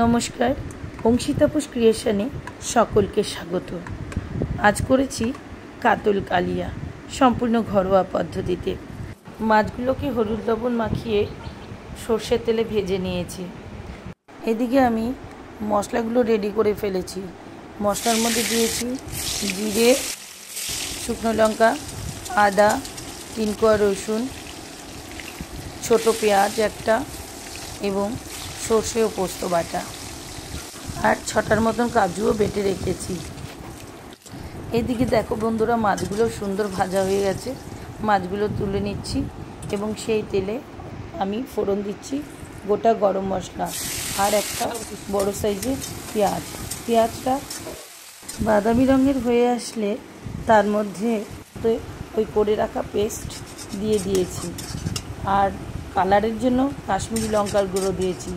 নমস্কার, অংশিতাপস ক্রিয়েশনে সকলকে স্বাগত। আজ করেছি কাতল কালিয়া সম্পূর্ণ ঘরোয়া পদ্ধতিতে। মাছগুলোকে হলুদ লবণ মাখিয়ে সর্ষের তেলে ভেজে নিয়েছি। এদিকে আমি মশলাগুলো রেডি করে ফেলেছি। মশলার মধ্যে দিয়েছি জিরে, শুকনো লঙ্কা, আদা, 3 কোয়া রসুন, ছোট পেঁয়াজ একটা এবং সর্ষে ও পোস্ত বাটা, আর 6টার মতন কাজুও বেটে রেখেছি। এদিকে দেখো বন্ধুরা, মাছগুলো সুন্দর ভাজা হয়ে গেছে। মাছগুলো তুলে নিচ্ছি এবং সেই তেলে আমি ফোড়ন দিচ্ছি গোটা গরম মশলা আর একটা বড় সাইজের পেঁয়াজটা বাদামি রঙের হয়ে আসলে তার মধ্যে ওই করে রাখা পেস্ট দিয়ে দিয়েছি, আর কালারের জন্য কাশ্মীরি লঙ্কার গুঁড়ো দিয়েছি,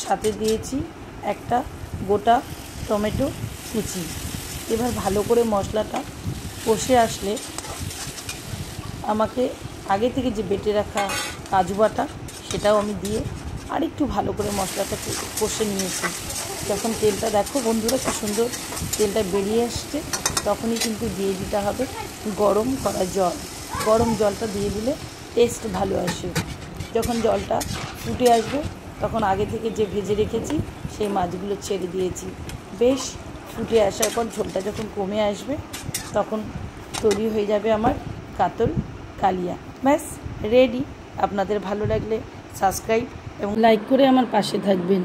সাথে দিয়েছি একটা গোটা টমেটো কুচি। এবার ভালো করে মশলাটা কষে আসলে আমাকে আগে থেকে যে বেটে রাখা কাজু বাটা সেটাও আমি দিয়ে আরেকটু ভালো করে মশলাটা কষে নিয়েছি। যখন তেলটা দেখো বন্ধুরা কি সুন্দর তেলটা বেরিয়ে আসছে, তখনই কিন্তু দিয়ে দিতে হবে গরম করা জল। গরম জলটা দিয়ে দিলে টেস্ট ভালো আসে। যখন জলটা ফুটে আসবে তখন আগে থেকে যে ভেজে রেখেছি সেই মাছগুলো ছেড়ে দিয়েছি। বেশ ফুটে আসার পর ঝোলটা যখন কমে আসবে তখন তৈরি হয়ে যাবে আমার কাতল কালিয়া। ব্যাস রেডি। আপনাদের ভালো লাগলে সাবস্ক্রাইব এবং লাইক করে আমার পাশে থাকবেন।